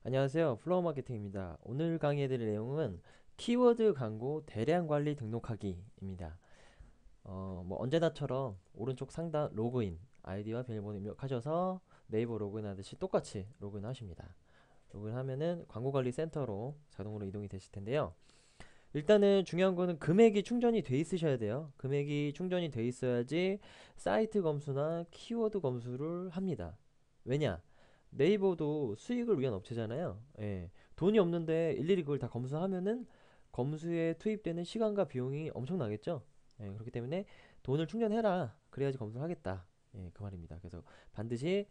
안녕하세요. 플로우 마케팅입니다. 오늘 강의해드릴 내용은 키워드 광고 대량 관리 등록하기입니다. 뭐 언제나처럼 오른쪽 상단 로그인, 아이디와 비밀번호 입력하셔서 네이버 로그인하듯이 똑같이 로그인하십니다. 로그인하면은 광고 관리 센터로 자동으로 이동이 되실 텐데요. 일단은 중요한 거는 금액이 충전이 돼 있으셔야 돼요. 금액이 충전이 돼 있어야지 사이트 검수나 키워드 검수를 합니다. 왜냐? 네이버도 수익을 위한 업체잖아요. 예. 돈이 없는데 일일이 그걸 다 검수하면은 검수에 투입되는 시간과 비용이 엄청나겠죠. 예, 그렇기 때문에 돈을 충전해라. 그래야지 검수를 하겠다. 예, 그 말입니다. 그래서 반드시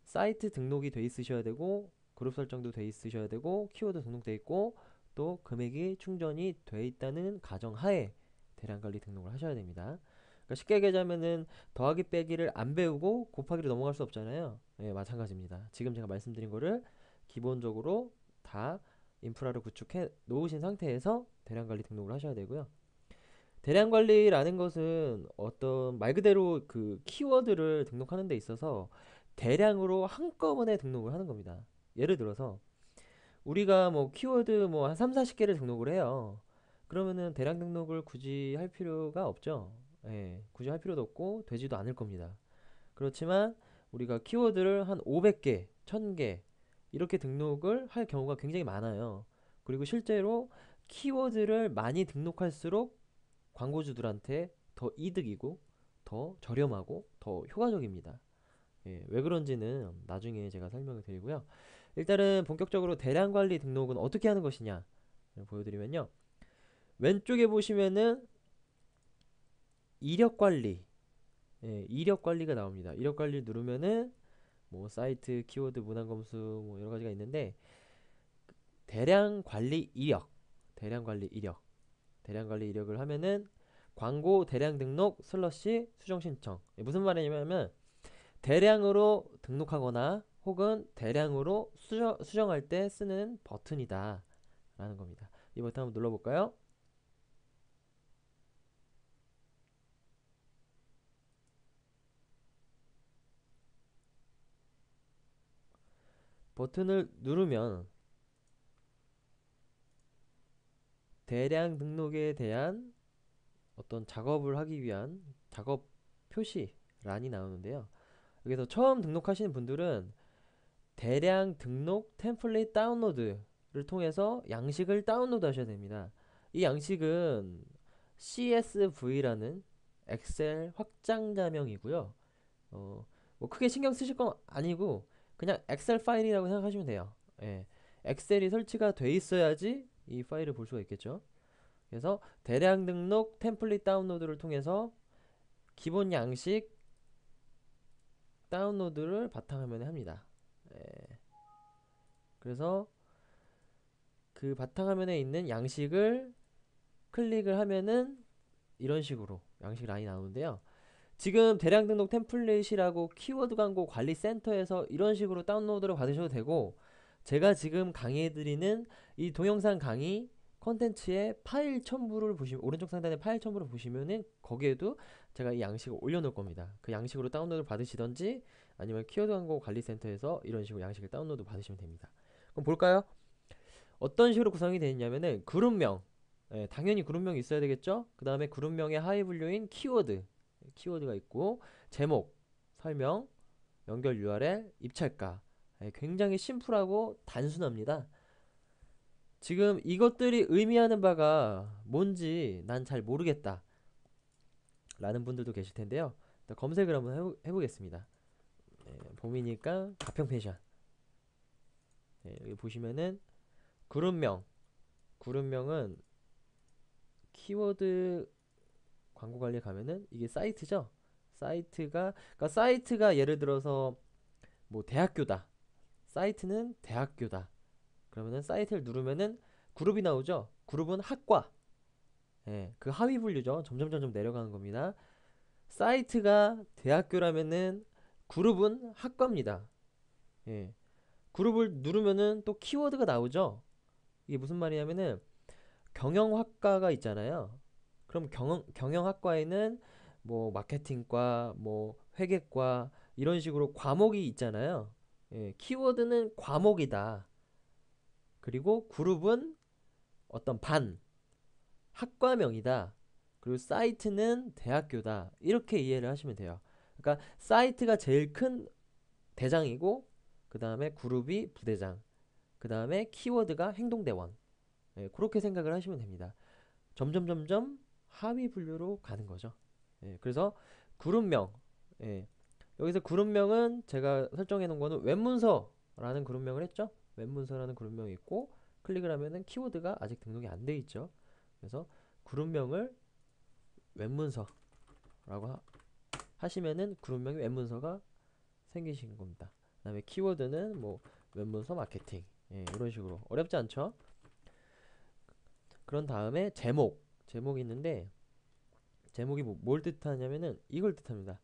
사이트 등록이 돼 있으셔야 되고, 그룹 설정도 돼 있으셔야 되고, 키워드 등록돼 있고, 또 금액이 충전이 돼 있다는 가정하에 대량관리 등록을 하셔야 됩니다. 그러니까 쉽게 얘기하자면은 더하기 빼기를 안 배우고 곱하기로 넘어갈 수 없잖아요. 예, 마찬가지입니다. 지금 제가 말씀드린 거를 기본적으로 다 인프라를 구축해 놓으신 상태에서 대량관리 등록을 하셔야 되고요. 대량관리라는 것은 어떤 말 그대로 그 키워드를 등록하는 데 있어서 대량으로 한꺼번에 등록을 하는 겁니다. 예를 들어서 우리가 뭐 키워드 뭐 한 3, 40개를 등록을 해요. 그러면은 대량 등록을 굳이 할 필요가 없죠. 예, 굳이 할 필요도 없고 되지도 않을 겁니다. 그렇지만 우리가 키워드를 한 500개, 1000개 이렇게 등록을 할 경우가 굉장히 많아요. 그리고 실제로 키워드를 많이 등록할수록 광고주들한테 더 이득이고 더 저렴하고 더 효과적입니다. 예, 왜 그런지는 나중에 제가 설명을 드리고요. 일단은 본격적으로 대량 관리 등록은 어떻게 하는 것이냐 보여드리면요. 왼쪽에 보시면은 이력 관리, 예, 이력 관리가 나옵니다. 이력 관리 누르면은 뭐 사이트, 키워드, 문항 검수 뭐 여러 가지가 있는데 대량 관리 이력, 대량 관리 이력, 대량 관리 이력을 하면은 광고 대량 등록 슬러시 수정 신청. 예, 무슨 말이냐면 대량으로 등록하거나 혹은 대량으로 수정할 때 쓰는 버튼이다 라는 겁니다. 이 버튼 한번 눌러볼까요? 버튼을 누르면 대량 등록에 대한 어떤 작업을 하기 위한 작업 표시란이 나오는데요. 여기서 처음 등록하시는 분들은 대량 등록 템플릿 다운로드를 통해서 양식을 다운로드 하셔야 됩니다. 이 양식은 CSV라는 엑셀 확장자명이고요. 어, 뭐 크게 신경 쓰실 건 아니고 그냥 엑셀 파일이라고 생각하시면 돼요. 예. 엑셀이 설치가 돼 있어야지 이 파일을 볼 수가 있겠죠. 그래서 대량 등록 템플릿 다운로드를 통해서 기본 양식 다운로드를 바탕화면에 합니다. 예. 그래서 그 바탕화면에 있는 양식을 클릭을 하면은 이런 식으로 양식 라인이 나오는데요. 지금 대량 등록 템플릿이라고 키워드 광고 관리 센터에서 이런 식으로 다운로드를 받으셔도 되고 제가 지금 강의해드리는 이 동영상 강의 컨텐츠의 파일 첨부를 보시면 오른쪽 상단에 파일 첨부를 보시면은 거기에도 제가 이 양식을 올려놓을 겁니다. 그 양식으로 다운로드 받으시던지 아니면 키워드 광고 관리 센터에서 이런 식으로 양식을 다운로드 받으시면 됩니다. 그럼 볼까요? 어떤 식으로 구성이 되어 있냐면은 그룹명, 예, 당연히 그룹명이 있어야 되겠죠. 그 다음에 그룹명의 하위 분류인 키워드, 키워드가 있고 제목, 설명, 연결 URL, 입찰가. 예, 굉장히 심플하고 단순합니다. 지금 이것들이 의미하는 바가 뭔지 난 잘 모르겠다 라는 분들도 계실 텐데요. 일단 검색을 한번 해보겠습니다. 예, 봄이니까 가평 펜션. 예, 여기 보시면은 그룹명, 그룹명은 키워드 광고 관리에 가면은 이게 사이트죠. 그러니까 사이트가 예를 들어서 뭐 대학교다. 사이트는 대학교다. 그러면은 사이트를 누르면은 그룹이 나오죠. 그룹은 학과. 예, 그 하위 분류죠. 점점 내려가는 겁니다. 사이트가 대학교라면은 그룹은 학과입니다. 예. 그룹을 누르면은 또 키워드가 나오죠. 이게 무슨 말이냐면은 경영학과가 있잖아요. 그럼 경영학과에는 뭐 마케팅과, 뭐 회계과 이런 식으로 과목이 있잖아요. 예, 키워드는 과목이다. 그리고 그룹은 어떤 반, 학과명이다. 그리고 사이트는 대학교다. 이렇게 이해를 하시면 돼요. 그러니까 사이트가 제일 큰 대장이고 그 다음에 그룹이 부대장, 그 다음에 키워드가 행동대원. 예, 그렇게 생각을 하시면 됩니다. 점점 하위 분류로 가는 거죠. 예, 그래서 그룹명, 예, 여기서 그룹명은 제가 설정해 놓은 거는 웹문서라는 그룹명을 했죠. 웹문서라는 그룹명이 있고 클릭을 하면은 키워드가 아직 등록이 안 돼 있죠. 그래서 그룹명을 웹문서라고 하시면은 그룹명이 웹문서가 생기신 겁니다. 그 다음에 키워드는 뭐 웹문서 마케팅, 예, 이런 식으로 어렵지 않죠? 그런 다음에 제목이 있는데 제목이 뭘 뜻하냐면은 이걸 뜻합니다.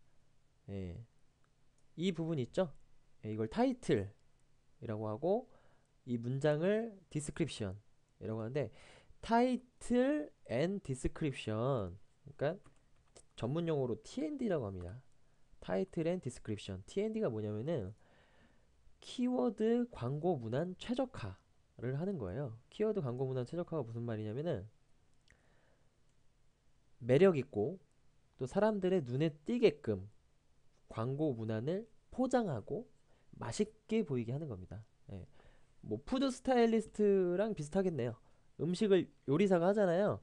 예, 이 부분 있죠? 예, 이걸 타이틀이라고 하고 이 문장을 디스크립션이라고 하는데 타이틀 앤 디스크립션, 그러니까 전문 용어로 TND라고 합니다. 타이틀 앤 디스크립션. TND가 뭐냐면은 키워드 광고 문안 최적화를 하는 거예요. 키워드 광고 문안 최적화가 무슨 말이냐면은 매력 있고 또 사람들의 눈에 띄게끔 광고 문안을 포장하고 맛있게 보이게 하는 겁니다. 예. 뭐 푸드 스타일리스트랑 비슷하겠네요. 음식을 요리사가 하잖아요.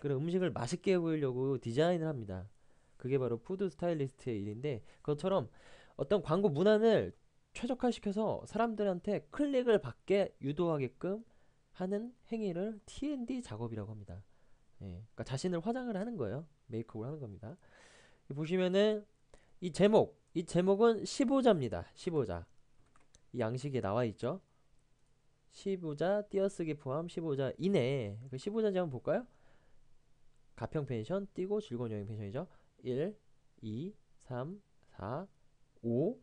그런 음식을 맛있게 보이려고 디자인을 합니다. 그게 바로 푸드 스타일리스트의 일인데 그것처럼 어떤 광고 문안을 최적화시켜서 사람들한테 클릭을 받게 유도하게끔 하는 행위를 TND 작업이라고 합니다. 예, 그러니까 자신을 화장을 하는 거예요. 메이크업을 하는 겁니다. 보시면은 이 제목은 15자입니다. 15자. 이 양식에 나와 있죠. 15자 띄어쓰기 포함 15자 이내. 그 15자인지 한번 볼까요? 가평 펜션 띄고 즐거운 여행 펜션이죠. 1, 2, 3, 4, 5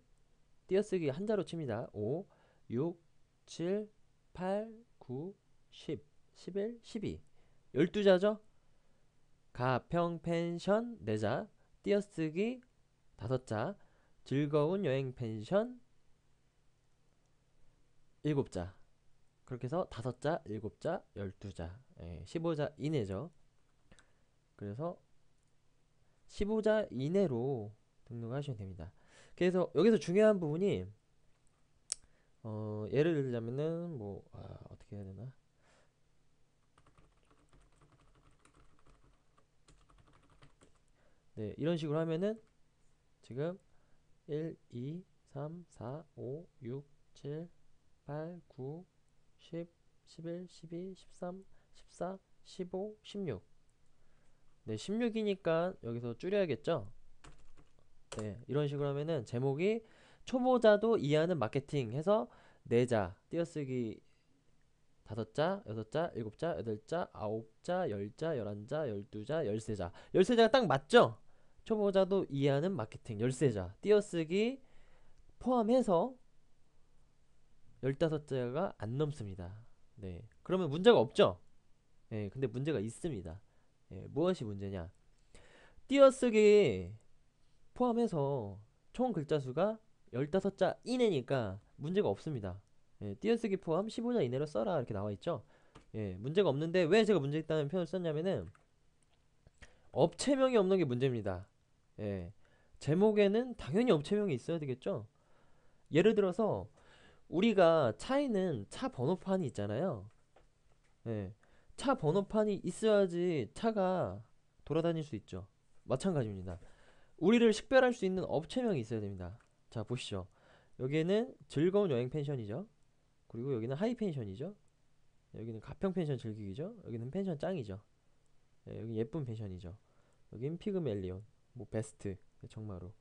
띄어쓰기 한자로 칩니다. 5, 6, 7, 8, 9, 10, 11, 12 12자죠. 가평 펜션 4자 띄어쓰기 5자 즐거운 여행 펜션 7자 그렇게 해서 5자, 7자, 12자 15자 이내죠. 그래서 15자 이내로 등록하시면 됩니다. 그래서 여기서 중요한 부분이 예를 들자면은 뭐 어떻게 해야 되나? 네, 이런 식으로 하면은 지금 1, 2, 3, 4, 5, 6, 7, 8, 9, 10, 11, 12, 13, 14, 15, 16. 네, 16이니까 여기서 줄여야겠죠? 네, 이런 식으로 하면은 제목이 초보자도 이해하는 마케팅 해서 4자, 띄어쓰기 5자, 6자, 7자, 8자, 9자, 10자, 11자, 12자, 13자. 13자가 딱 맞죠? 초보자도 이해하는 마케팅 13자. 띄어쓰기 포함해서 15자가 안 넘습니다. 네. 그러면 문제가 없죠? 네, 근데 문제가 있습니다. 네, 무엇이 문제냐? 띄어쓰기 포함해서 총 글자 수가 15자 이내니까 문제가 없습니다. 예, 띄어쓰기 포함 15자 이내로 써라 이렇게 나와 있죠. 예, 문제가 없는데 왜 제가 문제 있다는 표현을 썼냐면은 업체명이 없는 게 문제입니다. 예, 제목에는 당연히 업체명이 있어야 되겠죠. 예를 들어서 우리가 차에는 차 번호판이 있잖아요. 예, 차 번호판이 있어야지 차가 돌아다닐 수 있죠. 마찬가지입니다. 우리를 식별할 수 있는 업체명이 있어야 됩니다. 자, 보시죠. 여기에는 즐거운 여행 펜션이죠. 그리고 여기는 하이 펜션이죠. 여기는 가평 펜션 즐기기죠. 여기는 펜션 짱이죠. 네, 여기 예쁜 펜션이죠. 여기는 피그멜리온, 뭐 베스트, 정마루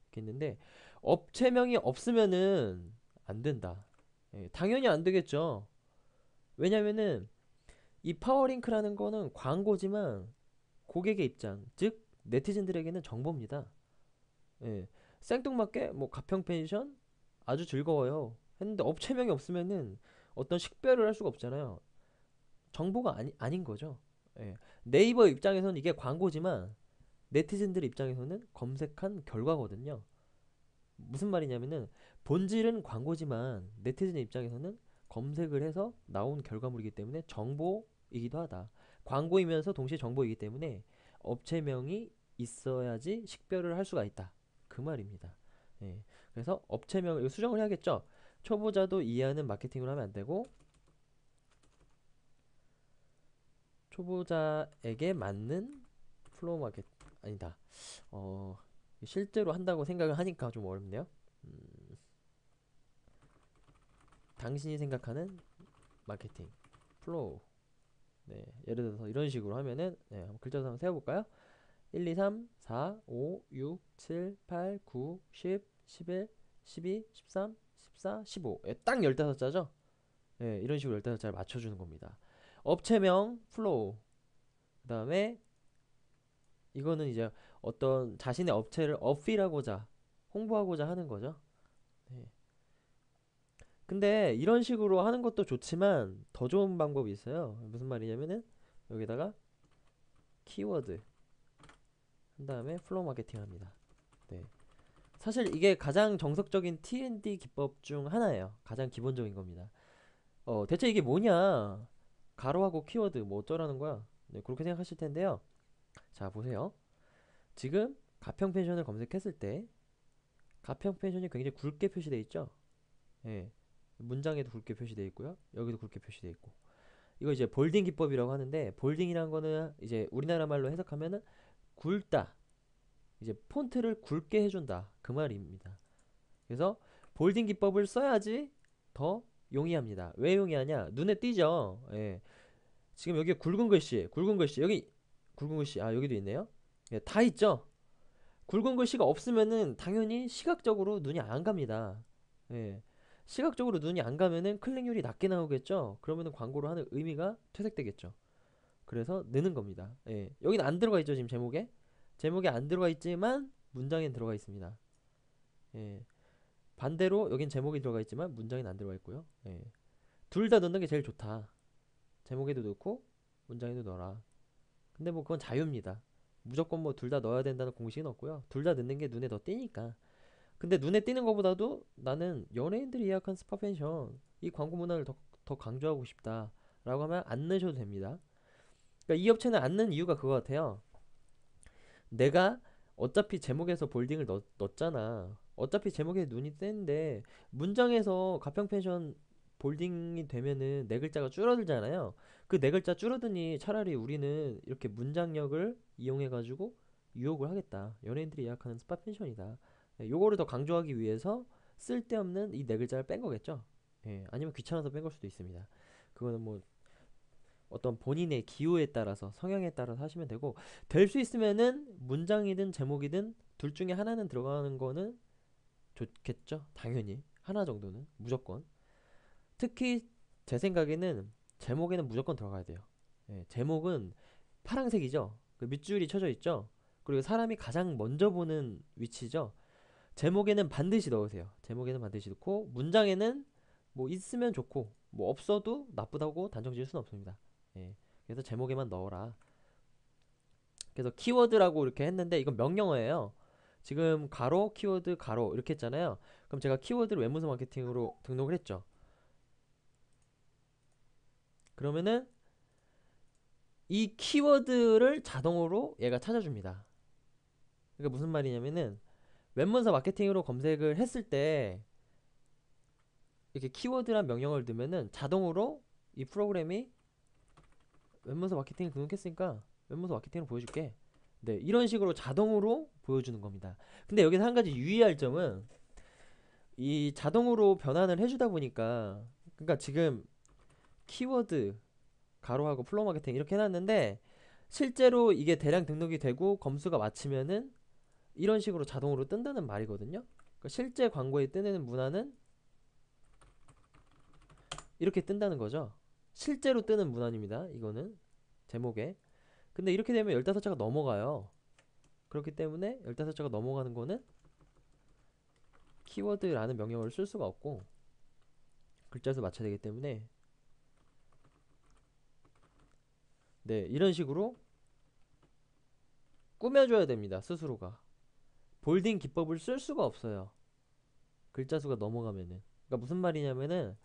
이렇게 있는데 업체명이 없으면은 안 된다. 예, 당연히 안 되겠죠. 왜냐면은 이 파워링크라는 거는 광고지만 고객의 입장, 즉 네티즌들에게는 정보입니다. 예, 생뚱맞게 뭐 가평 펜션 아주 즐거워요 했는데 업체명이 없으면은 어떤 식별을 할 수가 없잖아요. 정보가 아닌 거죠. 예. 네이버 입장에서는 이게 광고지만 네티즌들 입장에서는 검색한 결과거든요. 무슨 말이냐면은 본질은 광고지만 네티즌 입장에서는 검색을 해서 나온 결과물이기 때문에 정보이기도 하다. 광고이면서 동시에 정보이기 때문에 업체명이 있어야지 식별을 할 수가 있다. 그 말입니다. 예. 그래서 업체명 이거 수정을 해야겠죠. 초보자도 이해하는 마케팅을 하면 안 되고 초보자에게 맞는 플로우 마켓 아니다. 어, 실제로 한다고 생각을 하니까 좀 어렵네요. 당신이 생각하는 마케팅 플로우. 네, 예를 들어서 이런 식으로 하면은 네, 한번 글자수 한번 세워볼까요? 1, 2, 3, 4, 5, 6, 7, 8, 9, 10, 11, 12, 13, 14, 15. 예, 딱 15자죠? 예, 이런 식으로 15자를 맞춰주는 겁니다. 업체명 플로우. 그 다음에 이거는 이제 어떤 자신의 업체를 어필하고자 홍보하고자 하는 거죠. 네. 근데 이런 식으로 하는 것도 좋지만 더 좋은 방법이 있어요. 무슨 말이냐면은 여기다가 키워드 한 다음에 플로우 마케팅 합니다. 네. 사실 이게 가장 정석적인 T&D 기법 중 하나예요. 가장 기본적인 겁니다. 대체 이게 뭐냐? 가로하고 키워드 뭐 어쩌라는 거야? 네, 그렇게 생각하실 텐데요. 자, 보세요. 지금 가평 펜션을 검색했을 때 가평 펜션이 굉장히 굵게 표시되어 있죠? 예. 문장에도 굵게 표시되어 있고요. 여기도 굵게 표시되어 있고. 이거 이제 볼딩 기법이라고 하는데 볼딩이란 거는 이제 우리나라 말로 해석하면은 굵다. 이제 폰트를 굵게 해준다. 그 말입니다. 그래서 볼딩 기법을 써야지 더 용이합니다. 왜 용이하냐? 눈에 띄죠? 예. 지금 여기 굵은 글씨, 여기 굵은 글씨, 아, 여기도 있네요. 예, 다 있죠? 굵은 글씨가 없으면은 당연히 시각적으로 눈이 안 갑니다. 예. 시각적으로 눈이 안 가면은 클릭률이 낮게 나오겠죠? 그러면은 광고를 하는 의미가 퇴색되겠죠. 그래서 느는 겁니다. 예. 여기는 안 들어가 있죠, 지금 제목에? 제목에 안 들어가 있지만 문장엔 들어가 있습니다. 예. 반대로 여긴 제목이 들어가 있지만 문장엔 안 들어가 있고요. 예. 둘 다 넣는 게 제일 좋다. 제목에도 넣고 문장에도 넣어라. 근데 뭐 그건 자유입니다. 무조건 뭐 둘 다 넣어야 된다는 공식은 없고요. 둘 다 넣는 게 눈에 더 띄니까. 근데 눈에 띄는 것보다도 나는 연예인들이 예약한 스파 펜션 이 광고 문화를 더 강조하고 싶다 라고 하면 안 넣으셔도 됩니다. 그러니까 이 업체는 안 넣는 이유가 그거 같아요. 내가 어차피 제목에서 볼딩을 넣었잖아. 어차피 제목에 눈이 띄는데 문장에서 가평 펜션 볼딩이 되면은 네 글자가 줄어들잖아요. 그 네 글자 줄어드니 차라리 우리는 이렇게 문장력을 이용해가지고 유혹을 하겠다. 연예인들이 예약하는 스파 펜션이다. 예, 요거를 더 강조하기 위해서 쓸데없는 이 네 글자를 뺀 거겠죠. 예, 아니면 귀찮아서 뺀 걸 수도 있습니다. 그거는 뭐 어떤 본인의 기호에 따라서 성향에 따라서 하시면 되고 될 수 있으면은 문장이든 제목이든 둘 중에 하나는 들어가는 거는 좋겠죠. 당연히 하나 정도는 무조건. 특히 제 생각에는 제목에는 무조건 들어가야 돼요. 예, 제목은 파란색이죠. 그 밑줄이 쳐져 있죠. 그리고 사람이 가장 먼저 보는 위치죠. 제목에는 반드시 넣으세요. 제목에는 반드시 넣고 문장에는 뭐 있으면 좋고 뭐 없어도 나쁘다고 단정 지을 수는 없습니다. 예. 그래서 제목에만 넣어라. 그래서 키워드라고 이렇게 했는데 이건 명령어예요. 지금 가로 키워드 가로 이렇게 했잖아요. 그럼 제가 키워드를 웹문서 마케팅으로 등록을 했죠. 그러면은 이 키워드를 자동으로 얘가 찾아줍니다. 그러니까 무슨 말이냐면은 웹문서 마케팅으로 검색을 했을 때 이렇게 키워드란 명령어를 넣으면은 자동으로 이 프로그램이 웹문서 마케팅을 등록했으니까 웹문서 마케팅을 보여줄게. 네, 이런 식으로 자동으로 보여주는 겁니다. 근데 여기서 한 가지 유의할 점은 이 자동으로 변환을 해주다 보니까 그러니까 지금 키워드 가로하고 플로우 마케팅 이렇게 해놨는데 실제로 이게 대량 등록이 되고 검수가 마치면은 이런 식으로 자동으로 뜬다는 말이거든요. 그러니까 실제 광고에 뜨는 문화는 이렇게 뜬다는 거죠. 실제로 뜨는 문안입니다. 이거는 제목에. 근데 이렇게 되면 15자가 넘어가요. 그렇기 때문에 15자가 넘어가는 거는 키워드라는 명령어를 쓸 수가 없고 글자수 맞춰야 되기 때문에 네, 이런 식으로 꾸며줘야 됩니다. 스스로가. 볼딩 기법을 쓸 수가 없어요. 글자 수가 넘어가면은. 그러니까 무슨 말이냐면은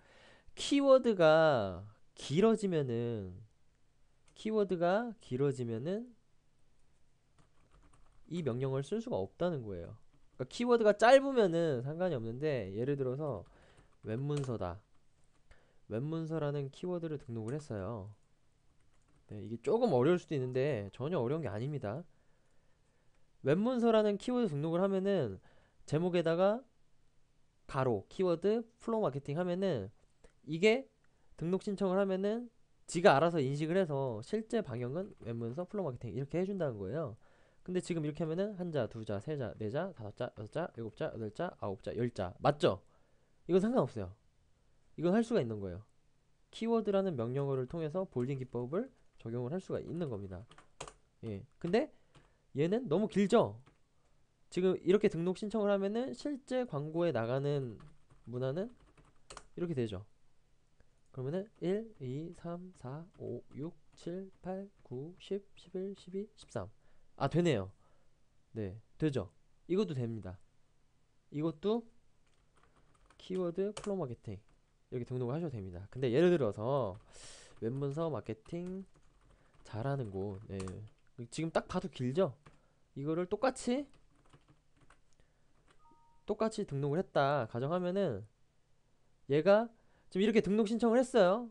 키워드가 길어지면은 키워드가 길어지면은 이 명령을 쓸 수가 없다는 거예요. 그러니까 키워드가 짧으면은 상관이 없는데, 예를 들어서 웹문서다. 웹문서라는 키워드를 등록을 했어요. 네, 이게 조금 어려울 수도 있는데 전혀 어려운 게 아닙니다. 웹문서라는 키워드 등록을 하면은 제목에다가 가로 키워드 플로우 마케팅 하면은, 이게 등록 신청을 하면은 지가 알아서 인식을 해서 실제 방향은 웹문서 플로우 마케팅 이렇게 해준다는 거예요. 근데 지금 이렇게 하면은 한자, 두자, 세자, 네자, 다섯자, 여섯자, 일곱자, 여덟자, 아홉자, 열자 맞죠? 이건 상관없어요. 이건 할 수가 있는 거예요. 키워드라는 명령어를 통해서 볼딩 기법을 적용을 할 수가 있는 겁니다. 예. 근데 얘는 너무 길죠? 지금 이렇게 등록 신청을 하면은 실제 광고에 나가는 문화는 이렇게 되죠. 그러면은 1, 2, 3, 4, 5, 6, 7, 8, 9, 10, 11, 12, 13. 아, 되네요. 네, 되죠. 이것도 됩니다. 이것도 키워드 플로우 마케팅 이렇게 등록을 하셔도 됩니다. 근데 예를 들어서 웹문서 마케팅 잘하는 곳, 네. 지금 딱 봐도 길죠? 이거를 똑같이 등록을 했다 가정하면은, 얘가 지금 이렇게 등록 신청을 했어요.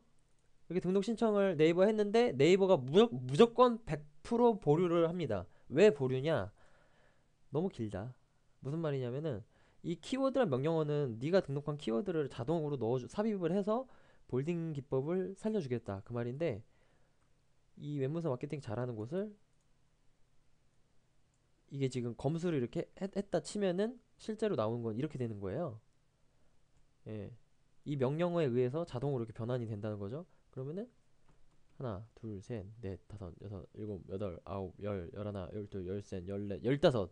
이렇게 등록 신청을 네이버에 했는데 네이버가 무조건 100% 보류를 합니다. 왜 보류냐? 너무 길다. 무슨 말이냐면은, 이 키워드란 명령어는 네가 등록한 키워드를 자동으로 삽입을 해서 볼딩 기법을 살려주겠다 그 말인데, 이 웹문서 마케팅 잘하는 곳을 이게 지금 검수를 이렇게 했다 치면은 실제로 나오는 건 이렇게 되는 거예요. 예. 이 명령어에 의해서 자동으로 이렇게 변환이 된다는 거죠. 그러면은 하나, 둘, 셋, 넷, 다섯, 여섯, 일곱, 여덟, 아홉, 열, 열하나, 열둘, 열셋, 열넷, 열다섯,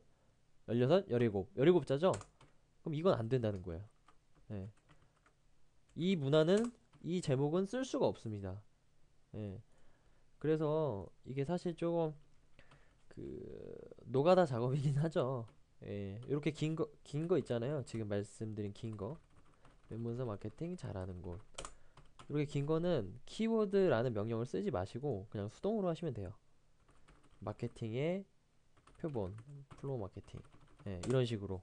열여섯, 열일곱, 열일곱 자죠? 그럼 이건 안 된다는 거예요. 예. 이 문화는, 이 제목은 쓸 수가 없습니다. 예. 그래서 이게 사실 조금 그 노가다 작업이긴 하죠. 예. 이렇게 긴 거 있잖아요. 지금 말씀드린 긴 거. 웹문서 마케팅 잘하는 곳. 이렇게 긴 거는 키워드라는 명령을 쓰지 마시고 그냥 수동으로 하시면 돼요. 마케팅의 표본, 플로우 마케팅. 예, 이런 식으로.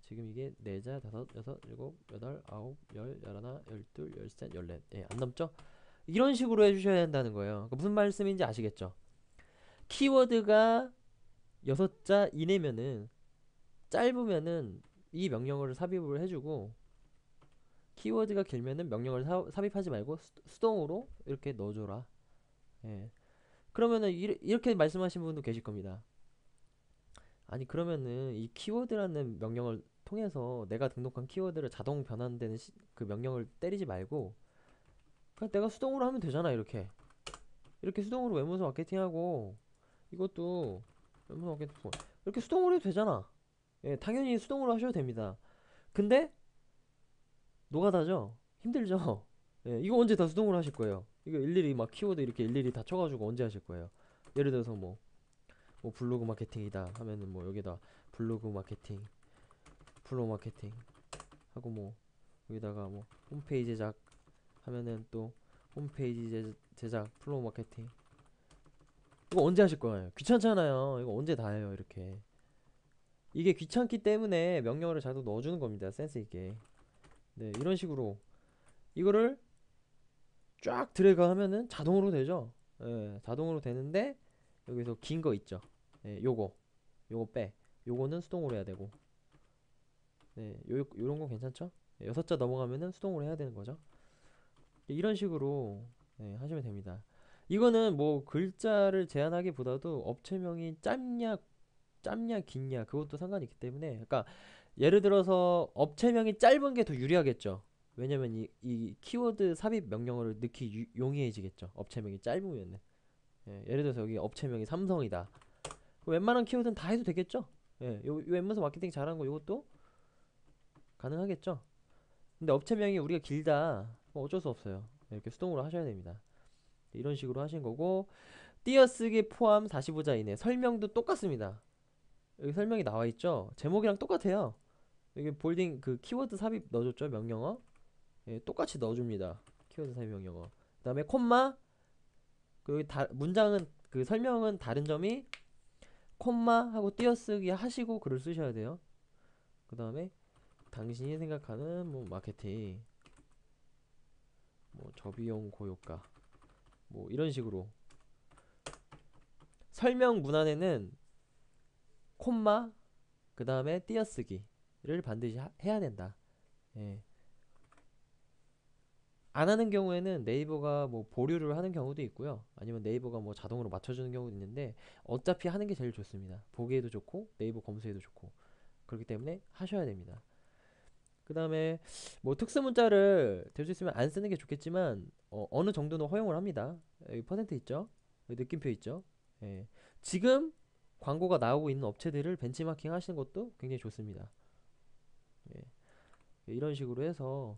지금 이게 네자, 다섯, 여섯, 일곱, 여덟, 아홉, 열, 열하나, 열둘, 열셋, 열넷. 예, 안 넘죠? 이런 식으로 해주셔야 한다는 거예요. 그러니까 무슨 말씀인지 아시겠죠? 키워드가 6자 이내면은, 짧으면은 이 명령어를 삽입을 해주고, 키워드가 길면은 명령어를 삽입하지 말고 수동으로 이렇게 넣어줘라. 예. 그러면은 이렇게 말씀하신 분도 계실 겁니다. 아니, 그러면은 이 키워드라는 명령을 통해서 내가 등록한 키워드를 자동 변환되는 그 명령을 때리지 말고 그냥 내가 수동으로 하면 되잖아. 이렇게 수동으로 웹문서 마케팅하고, 이것도 웹문서 마케팅 이렇게 수동으로 해도 되잖아. 예, 당연히 수동으로 하셔도 됩니다. 근데 노가다죠? 힘들죠? 예, 이거 언제 다 수동으로 하실 거예요? 이거 일일이 막 키워드 이렇게 일일이 다 쳐가지고 언제 하실 거예요? 예를 들어서 뭐 블로그 마케팅이다 하면은 뭐 여기다 블로그 마케팅, 플로우 마케팅 하고, 뭐 여기다가 뭐 홈페이지 제작 하면은 또 홈페이지 제작 플로우 마케팅, 이거 언제 하실 거예요? 귀찮잖아요. 이거 언제 다 해요, 이렇게. 이게 귀찮기 때문에 명령어를 자동 넣어주는 겁니다, 센스 있게. 네, 이런 식으로 이거를 쫙 드래그 하면은 자동으로 되죠. 예, 자동으로 되는데 여기서 긴 거 있죠. 예, 요거 빼. 요거는 수동으로 해야 되고. 네, 요런 건 괜찮죠? 예, 6자 넘어가면은 수동으로 해야 되는 거죠. 이런 식으로 네, 하시면 됩니다. 이거는 뭐 글자를 제한하기보다도 업체명이 짧냐 긴냐 그것도 상관이 있기 때문에, 그러니까 예를 들어서 업체명이 짧은 게 더 유리하겠죠. 왜냐면 이 키워드 삽입 명령어를 넣기 용이해지겠죠. 업체명이 짧으면은. 예, 예를 들어서 여기 업체명이 삼성이다. 웬만한 키워드는 다 해도 되겠죠. 예, 요 웬만해서 마케팅 잘하는 거 이것도 가능하겠죠. 근데 업체명이 우리가 길다, 뭐 어쩔 수 없어요. 이렇게 수동으로 하셔야 됩니다. 이런 식으로 하신 거고, 띄어쓰기 포함 45자 이내. 설명도 똑같습니다. 여기 설명이 나와 있죠. 제목이랑 똑같아요. 여기 볼딩 그 키워드 삽입 넣어줬죠, 명령어. 예, 똑같이 넣어줍니다. 키워드 설명 영어. 그 다음에 콤마, 문장은 그 설명은 다른 점이 콤마 하고 띄어쓰기 하시고 글을 쓰셔야 돼요. 그 다음에 당신이 생각하는 뭐 마케팅, 뭐 저비용 고효과, 뭐 이런 식으로 설명 문안에는 콤마 그 다음에 띄어쓰기를 반드시 해야 된다. 예. 안 하는 경우에는 네이버가 뭐 보류를 하는 경우도 있고요. 아니면 네이버가 뭐 자동으로 맞춰주는 경우도 있는데 어차피 하는 게 제일 좋습니다. 보기에도 좋고 네이버 검수에도 좋고 그렇기 때문에 하셔야 됩니다. 그 다음에 뭐 특수 문자를 될 수 있으면 안 쓰는 게 좋겠지만 어느 정도는 허용을 합니다. 여기 퍼센트 있죠? 여기 느낌표 있죠? 예. 지금 광고가 나오고 있는 업체들을 벤치마킹 하시는 것도 굉장히 좋습니다. 예. 이런 식으로 해서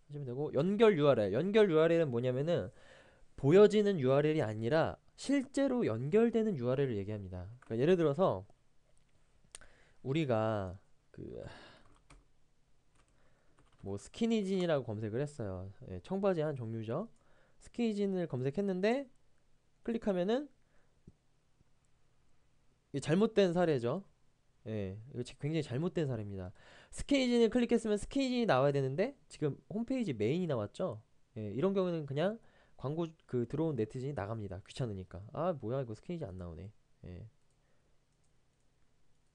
하시면 되고 연결 URL. 연결 URL은 뭐냐면은 보여지는 URL이 아니라 실제로 연결되는 URL을 얘기합니다. 그러니까 예를 들어서 우리가 그 뭐 스키니진이라고 검색을 했어요. 예, 청바지 한 종류죠. 스키니진을 검색했는데 클릭하면은 이게 잘못된 사례죠. 예, 이거 굉장히 잘못된 사례입니다. 스키니진을 클릭했으면 스키니진이 나와야 되는데 지금 홈페이지 메인이 나왔죠. 예, 이런 경우는 그냥 광고 그 들어온 네티즌이 나갑니다. 귀찮으니까. 아 뭐야 이거 스키니진 안 나오네. 예.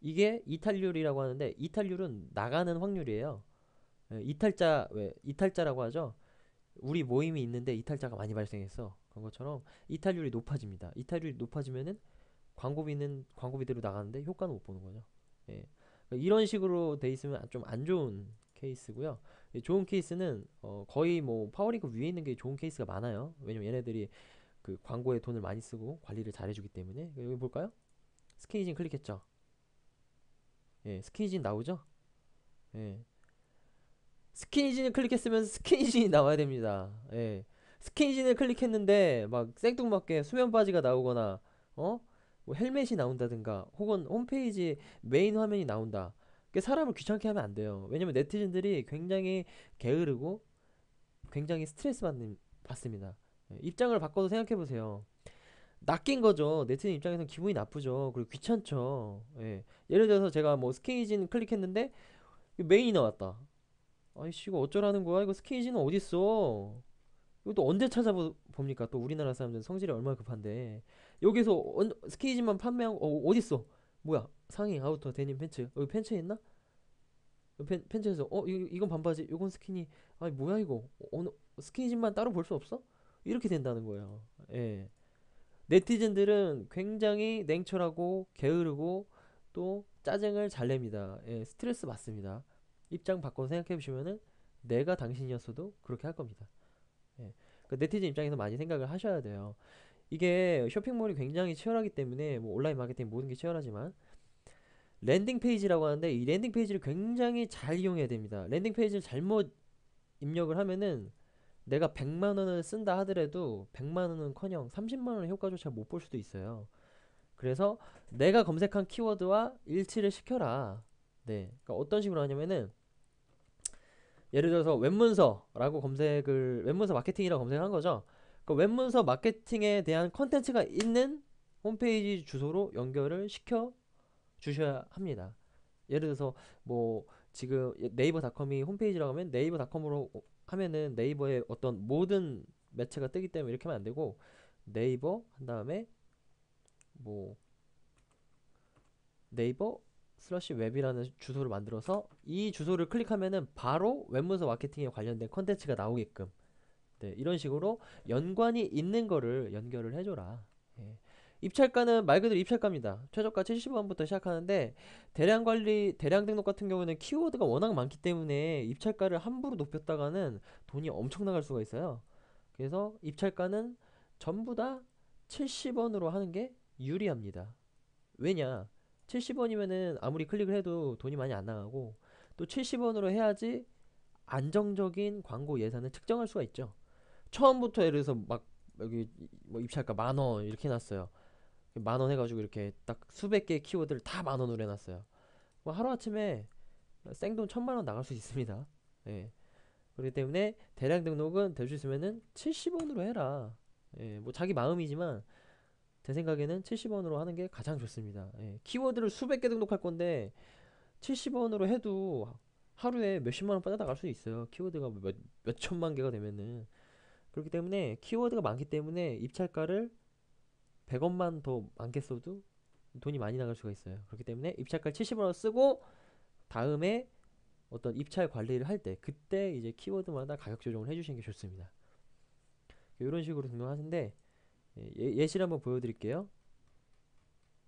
이게 이탈률이라고 하는데 이탈률은 나가는 확률이에요. 예, 이탈자 왜 이탈자라고 하죠. 우리 모임이 있는데 이탈자가 많이 발생했어. 그런 것처럼 이탈률이 높아집니다. 이탈률이 높아지면은 광고비대로 나가는데 효과는 못 보는 거죠. 예. 그러니까 이런 식으로 돼 있으면 좀 안 좋은 케이스고요. 좋은 케이스는 거의 뭐 파워링크 위에 있는 게 좋은 케이스가 많아요. 왜냐면 얘네들이 그 광고에 돈을 많이 쓰고 관리를 잘해주기 때문에. 여기 볼까요? 스키니진 클릭했죠. 예, 스키니진 나오죠. 예. 스키니진을 클릭했으면 스키니진이 나와야 됩니다. 예. 스키니진을 클릭했는데 막 생뚱맞게 수면 바지가 나오거나 어? 뭐 헬멧이 나온다든가 혹은 홈페이지 메인 화면이 나온다. 그 사람을 귀찮게 하면 안 돼요. 왜냐면 네티즌들이 굉장히 게으르고 굉장히 받습니다. 예, 입장을 바꿔서 생각해 보세요. 낚인 거죠. 네티즌 입장에서는 기분이 나쁘죠. 그리고 귀찮죠. 예. 예를 들어서 제가 뭐 스키니진 클릭했는데 메인이 나왔다. 아이씨 이거 어쩌라는 거야? 이거 스키니지는 어딨어? 이거 또 언제 찾아봅니까? 또 우리나라 사람들은 성질이 얼마나 급한데 여기서 스키니지만 판매한 거 어딨어? 뭐야? 상의, 아우터, 데님, 팬츠 여기 팬츠 있나? 팬츠에서 이건 반바지 이건 스키니 아니 뭐야 이거 어느 스키니지만 따로 볼 수 없어? 이렇게 된다는 거예요. 예. 네티즌들은 굉장히 냉철하고 게으르고 또 짜증을 잘 냅니다. 예, 스트레스 받습니다. 입장 바꿔서 생각해 보시면은 내가 당신이었어도 그렇게 할 겁니다. 예. 그 네티즌 입장에서 많이 생각을 하셔야 돼요. 이게 쇼핑몰이 굉장히 치열하기 때문에 뭐 온라인 마케팅 모든 게 치열하지만 랜딩 페이지라고 하는데 이 랜딩 페이지를 굉장히 잘 이용해야 됩니다. 랜딩 페이지를 잘못 입력을 하면은 내가 100만 원을 쓴다 하더라도 100만 원은커녕 30만 원의 효과조차 못 볼 수도 있어요. 그래서 내가 검색한 키워드와 일치를 시켜라. 네. 그러니까 어떤 식으로 하냐면은 예를 들어서 웹문서라고 웹문서 마케팅이라고 검색을 한 거죠. 그 웹문서 마케팅에 대한 컨텐츠가 있는 홈페이지 주소로 연결을 시켜 주셔야 합니다. 예를 들어서 뭐 지금 네이버닷컴이 홈페이지라고 하면 네이버닷컴으로 하면은 네이버에 어떤 모든 매체가 뜨기 때문에 이렇게 하면 안 되고 네이버 한 다음에 뭐 네이버 슬러시 웹이라는 주소를 만들어서 이 주소를 클릭하면은 바로 웹문서 마케팅에 관련된 컨텐츠가 나오게끔 네, 이런 식으로 연관이 있는 거를 연결을 해줘라. 예. 입찰가는 말 그대로 입찰가입니다. 최저가 70원부터 시작하는데 대량 등록 같은 경우는 키워드가 워낙 많기 때문에 입찰가를 함부로 높였다가는 돈이 엄청 나갈 수가 있어요. 그래서 입찰가는 전부 다 70원으로 하는 게 유리합니다. 왜냐? 70원이면은 아무리 클릭을 해도 돈이 많이 안 나가고 또 70원으로 해야지 안정적인 광고 예산을 측정할 수가 있죠. 처음부터 예를 들어서 막 여기 뭐 입찰가 10,000원 이렇게 해놨어요. 10,000원 해가지고 이렇게 딱 수백 개의 키워드를 다 10,000원으로 해놨어요. 뭐 하루아침에 생돈 1,000만 원 나갈 수 있습니다. 예. 그렇기 때문에 대량 등록은 될 수 있으면은 70원으로 해라. 예, 뭐 자기 마음이지만 제 생각에는 70원으로 하는 게 가장 좋습니다. 예, 키워드를 수백 개 등록할 건데 70원으로 해도 하루에 몇십만 원 빠져나갈 수 있어요. 키워드가 몇 천만 개가 되면은. 그렇기 때문에 키워드가 많기 때문에 입찰가를 100원만 더 많게 써도 돈이 많이 나갈 수가 있어요. 그렇기 때문에 입찰가 70원을 쓰고 다음에 어떤 입찰 관리를 할 때 그때 이제 키워드마다 가격 조정을 해주시는 게 좋습니다. 이런 식으로 등록하는데 예시를 한번 보여드릴게요.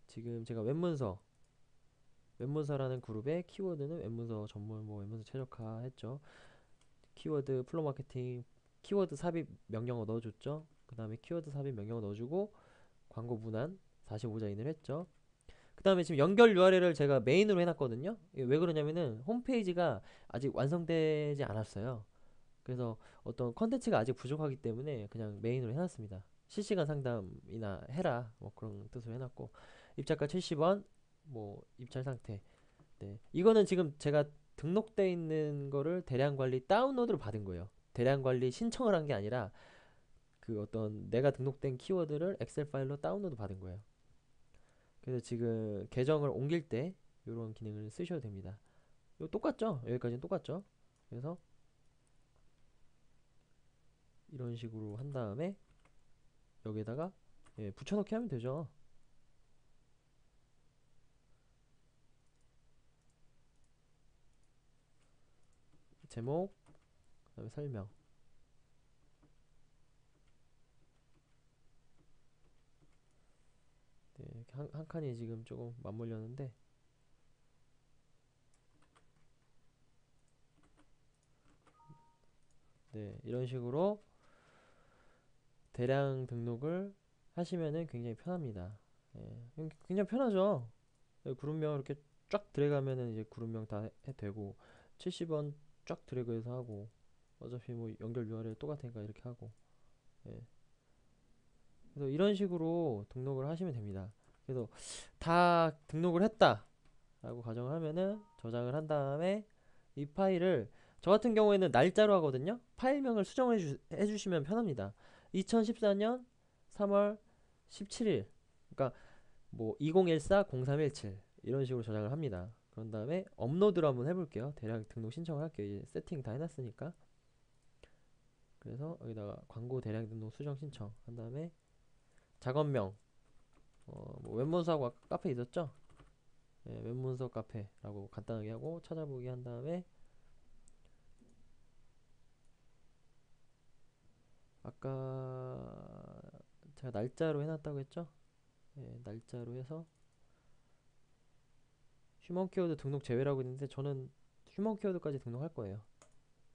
지금 제가 웹문서라는 그룹의 키워드는 웹문서 전문 뭐 웹문서 최적화 했죠. 키워드 플로 마케팅 키워드 삽입 명령어 넣어줬죠. 그 다음에 키워드 삽입 명령어 넣어주고 광고 문안 45자인을 했죠. 그 다음에 지금 연결 URL을 제가 메인으로 해놨거든요. 이게 왜 그러냐면은 홈페이지가 아직 완성되지 않았어요. 그래서 어떤 컨텐츠가 아직 부족하기 때문에 그냥 메인으로 해놨습니다. 실시간 상담이나 해라 뭐 그런 뜻으로 해놨고 입찰가 70원 뭐 입찰 상태. 네, 이거는 지금 제가 등록돼 있는 거를 대량 관리 다운로드를 받은 거예요. 대량 관리 신청을 한 게 아니라 그 어떤 내가 등록된 키워드를 엑셀 파일로 다운로드 받은 거예요. 그래서 지금 계정을 옮길 때 이런 기능을 쓰셔도 됩니다. 이거 똑같죠? 여기까지는 똑같죠? 그래서 이런 식으로 한 다음에 여기에다가 붙여넣기 하면 되죠. 제목, 그다음에 설명. 네, 이렇게 한 칸이 지금 조금 맞물렸는데 네, 이런 식으로 대량 등록을 하시면은 굉장히 편합니다. 굉장히 편하죠. 그룹명 이렇게 쫙 들어가면은 이제 그룹명 다 되고 70원 쫙 드래그해서 하고 어차피 뭐 연결 URL 똑같으니까 이렇게 하고 예. 그래서 이런 식으로 등록을 하시면 됩니다. 그래서 다 등록을 했다 라고 가정을 하면은 저장을 한 다음에 이 파일을 저 같은 경우에는 날짜로 하거든요. 파일명을 수정해 주시면 편합니다. 2014년 3월 17일 그러니까 뭐 2014-0317 이런 식으로 저장을 합니다. 그런 다음에 업로드를 한번 해볼게요. 대략 등록 신청을 할게요. 이제 세팅 다 해놨으니까. 그래서 여기다가 광고 대량 등록 수정 신청 한 다음에 작업명 뭐 웹문서하고 아까 카페 있었죠? 네, 웹문서 카페라고 간단하게 하고 찾아보기 한 다음에 아까 제가 날짜로 해놨다고 했죠? 네, 날짜로 해서 휴먼 키워드 등록 제외라고 있는데 저는 휴먼 키워드까지 등록할 거예요.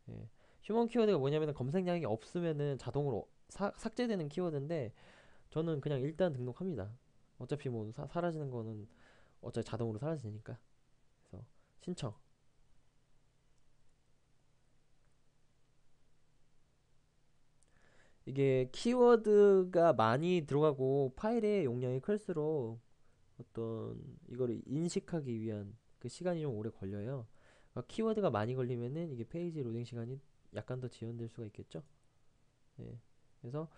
예. 휴먼 키워드가 뭐냐면 검색량이 없으면은 자동으로 삭제되는 키워드인데 저는 그냥 일단 등록합니다. 어차피 뭐 사라지는 거는 어차피 자동으로 사라지니까. 그래서 신청. 이게 키워드가 많이 들어가고 파일의 용량이 클수록 어떤 이거를 인식하기 위한 그 시간이 좀 오래 걸려요. 그러니까 키워드가 많이 걸리면은 이게 페이지 로딩 시간이 약간 더 지연될 수가 있겠죠. 예. 그래서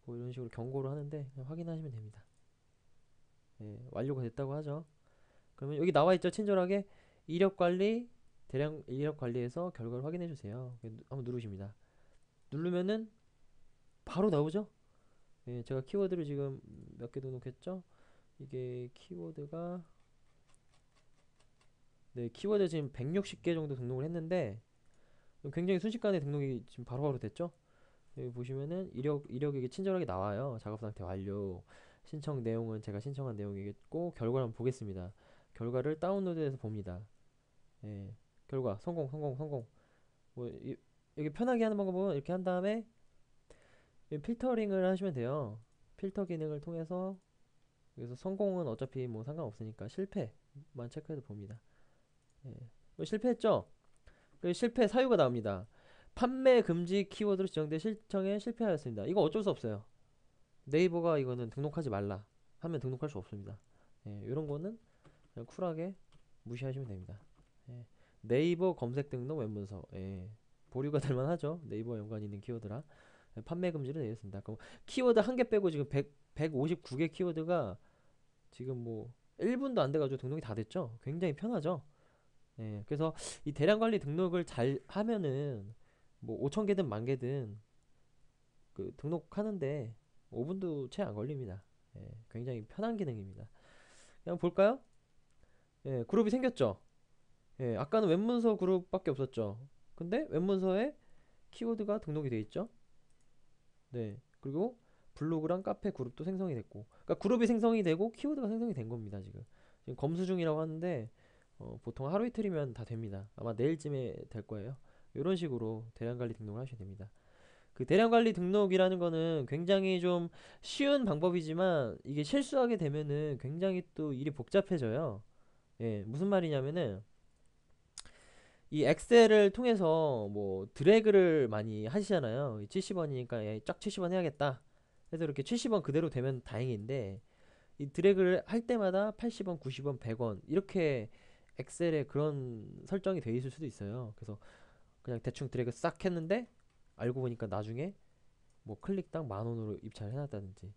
뭐 이런 식으로 경고를 하는데 그냥 확인하시면 됩니다. 예. 완료가 됐다고 하죠. 그러면 여기 나와 있죠. 친절하게 이력 관리 대량 이력 관리에서 결과를 확인해 주세요. 한번 누르십니다. 누르면은 바로 나오죠. 예, 제가 키워드를 지금 몇 개 등록했죠. 이게 키워드가 네, 키워드 지금 160개 정도 등록을 했는데 굉장히 순식간에 등록이 지금 바로바로 됐죠. 여기 보시면은 이력이 게 친절하게 나와요. 작업 상태 완료. 신청 내용은 제가 신청한 내용이겠고 결과를 한번 보겠습니다. 결과를 다운로드해서 봅니다. 예, 결과 성공, 성공, 성공. 뭐 여기 편하게 하는 방법은 이렇게 한 다음에 필터링을 하시면 돼요. 필터 기능을 통해서 여기서 성공은 어차피 뭐 상관없으니까 실패만 체크해도 봅니다. 예. 뭐 실패했죠? 그 실패 사유가 나옵니다. 판매 금지 키워드로 지정된 신청에 실패하였습니다. 이거 어쩔 수 없어요. 네이버가 이거는 등록하지 말라 하면 등록할 수 없습니다. 예, 이런 거는 그냥 쿨하게 무시하시면 됩니다. 예. 네이버 검색 등록 웹문서. 예. 보류가 될 만하죠. 네이버 연관 있는 키워드라. 예, 판매 금지를 내렸습니다. 그럼 키워드 한 개 빼고 지금 159개 키워드가 지금 뭐 1분도 안 돼가지고 등록이 다 됐죠. 굉장히 편하죠. 예. 그래서 이 대량 관리 등록을 잘 하면은 뭐 5천 개든 만 개든 그 등록하는데 5분도 채 안 걸립니다. 예. 굉장히 편한 기능입니다. 그냥 볼까요? 예. 그룹이 생겼죠. 예. 아까는 웹문서 그룹밖에 없었죠. 근데 웹문서에 키워드가 등록이 돼 있죠. 네. 그리고 블로그랑 카페 그룹도 생성이 됐고. 그러니까 그룹이 생성이 되고 키워드가 생성이 된 겁니다, 지금. 지금 검수 중이라고 하는데 보통 하루 이틀이면 다 됩니다. 아마 내일쯤에 될 거예요. 이런 식으로 대량 관리 등록을 하셔야 됩니다. 그 대량 관리 등록이라는 거는 굉장히 좀 쉬운 방법이지만 이게 실수하게 되면은 굉장히 또 일이 복잡해져요. 예, 무슨 말이냐면은 이 엑셀을 통해서 뭐 드래그를 많이 하시잖아요. 70원이니까 쫙 70원 해야겠다. 그래서 이렇게 70원 그대로 되면 다행인데 이 드래그를 할 때마다 80원, 90원, 100원 이렇게 엑셀에 그런 설정이 돼 있을 수도 있어요. 그래서 그냥 대충 드래그 싹 했는데 알고 보니까 나중에 뭐 클릭당 10,000원으로 입찰을 해놨다든지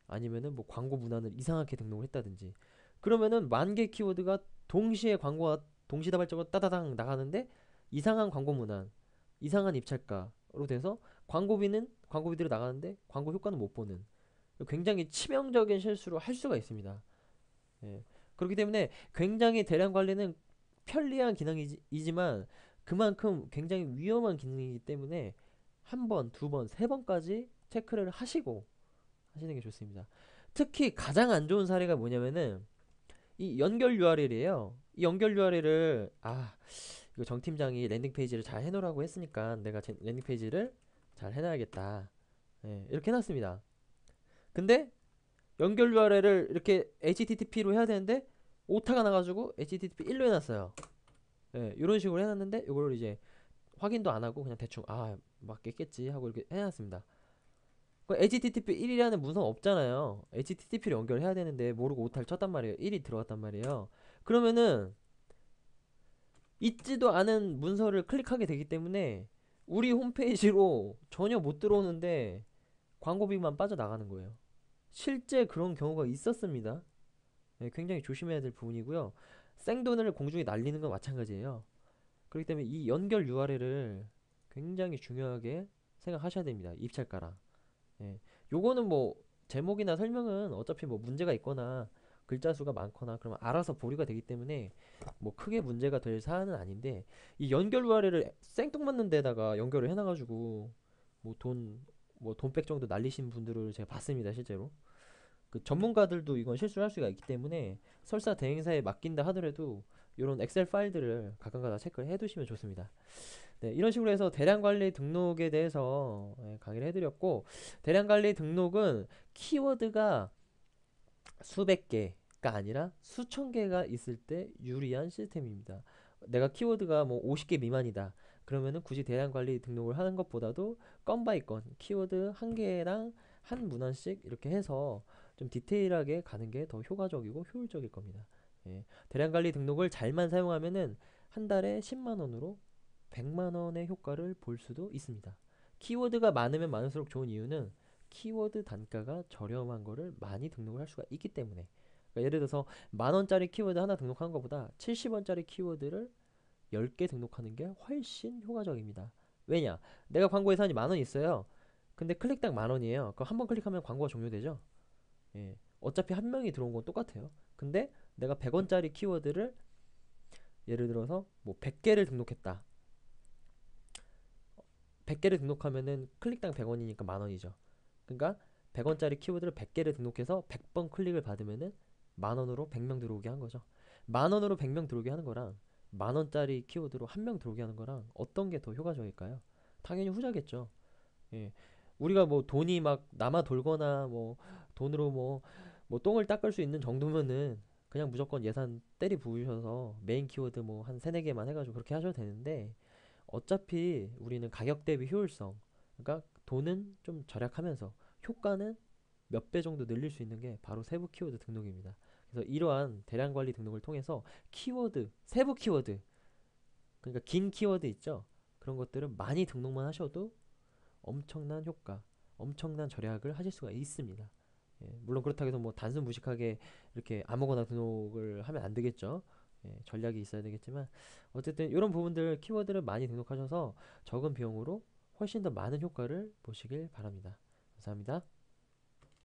아니면은 뭐 광고 문안을 이상하게 등록을 했다든지 그러면은 10,000개 키워드가 동시에 광고가 동시다발적으로 따다당 나가는데 이상한 광고 문안, 이상한 입찰가로 돼서 광고비대로 나가는데 광고 효과는 못 보는 굉장히 치명적인 실수를 할 수가 있습니다. 예. 그렇기 때문에 굉장히 대량 관리는 편리한 기능이지만 그만큼 굉장히 위험한 기능이기 때문에 한 번, 두 번, 세 번까지 체크를 하시고 하시는 게 좋습니다. 특히 가장 안 좋은 사례가 뭐냐면은 이 연결 URL이에요. 이 연결 URL을 이거 정 팀장이 랜딩 페이지를 잘 해놓으라고 했으니까 내가 랜딩 페이지를 잘 해놔야겠다. 예, 이렇게 해놨습니다. 근데 연결 URL을 이렇게 HTTP로 해야 되는데 오타가 나가지고 HTTP 1로 해놨어요. 예, 이런 식으로 해놨는데 이걸 이제 확인도 안 하고 그냥 대충 맞겠겠지 하고 이렇게 해놨습니다. HTTP 1이라는 문서가 없잖아요. HTTP를 연결해야 되는데 모르고 오타를 쳤단 말이에요. 1이 들어갔단 말이에요. 그러면은 있지도 않은 문서를 클릭하게 되기 때문에 우리 홈페이지로 전혀 못 들어오는데 광고비만 빠져나가는 거예요. 실제 그런 경우가 있었습니다. 네, 굉장히 조심해야 될 부분이고요. 생돈을 공중에 날리는 건 마찬가지예요. 그렇기 때문에 이 연결 URL을 굉장히 중요하게 생각하셔야 됩니다. 입찰가랑. 예. 요거는 뭐 제목이나 설명은 어차피 뭐 문제가 있거나 글자 수가 많거나 그러면 알아서 보류가 되기 때문에 뭐 크게 문제가 될 사안은 아닌데 이 연결 URL을 생뚱맞는 데다가 연결을 해놔가지고 뭐 돈백 정도 날리신 분들을 제가 봤습니다 실제로. 그 전문가들도 이건 실수를 할 수가 있기 때문에 설사 대행사에 맡긴다 하더라도 이런 엑셀 파일들을 가끔가다 체크를 해두시면 좋습니다. 네, 이런 식으로 해서 대량 관리 등록에 대해서 강의를 해드렸고, 대량 관리 등록은 키워드가 수백 개가 아니라 수천 개가 있을 때 유리한 시스템입니다. 내가 키워드가 뭐 50개 미만이다. 그러면은 굳이 대량 관리 등록을 하는 것보다도 건 바이 건 키워드 한 개랑 한 문항씩 이렇게 해서 좀 디테일하게 가는 게 더 효과적이고 효율적일 겁니다. 예, 대량 관리 등록을 잘만 사용하면은 한 달에 10만 원으로 100만 원의 효과를 볼 수도 있습니다. 키워드가 많으면 많을수록 좋은 이유는 키워드 단가가 저렴한 거를 많이 등록을 할 수가 있기 때문에. 그러니까 예를 들어서 만 원짜리 키워드 하나 등록하는 것보다 70원짜리 키워드를 10개 등록하는 게 훨씬 효과적입니다. 왜냐? 내가 광고 예산이 만 원 있어요. 근데 클릭당 만 원이에요. 그럼 한 번 클릭하면 광고가 종료되죠? 예. 어차피 한 명이 들어온 건 똑같아요. 근데 내가 100원짜리 키워드를 예를 들어서 뭐 100개를 등록했다. 100개를 등록하면은 클릭당 100원이니까 만 원이죠. 그러니까 100원짜리 키워드를 100개를 등록해서 100번 클릭을 받으면은 만 원으로 100명 들어오게 한 거죠. 만 원으로 100명 들어오게 하는 거랑 만 원짜리 키워드로 한 명 들어오게 하는 거랑 어떤 게 더 효과적일까요? 당연히 후자겠죠. 예. 우리가 뭐 돈이 막 남아 돌거나 뭐 돈으로 뭐 똥을 닦을 수 있는 정도면은 그냥 무조건 예산 때리 부으셔서 메인 키워드 뭐 한 세네 개만 해가지고 그렇게 하셔도 되는데 어차피 우리는 가격 대비 효율성, 그러니까 돈은 좀 절약하면서 효과는 몇 배 정도 늘릴 수 있는 게 바로 세부 키워드 등록입니다. 그래서 이러한 대량 관리 등록을 통해서 키워드, 세부 키워드, 그러니까 긴 키워드 있죠? 그런 것들은 많이 등록만 하셔도 엄청난 효과, 엄청난 절약을 하실 수가 있습니다. 예, 물론 그렇다고 해서 뭐 단순 무식하게 이렇게 아무거나 등록을 하면 안 되겠죠. 예, 전략이 있어야 되겠지만 어쨌든 이런 부분들 키워드를 많이 등록하셔서 적은 비용으로 훨씬 더 많은 효과를 보시길 바랍니다. 감사합니다.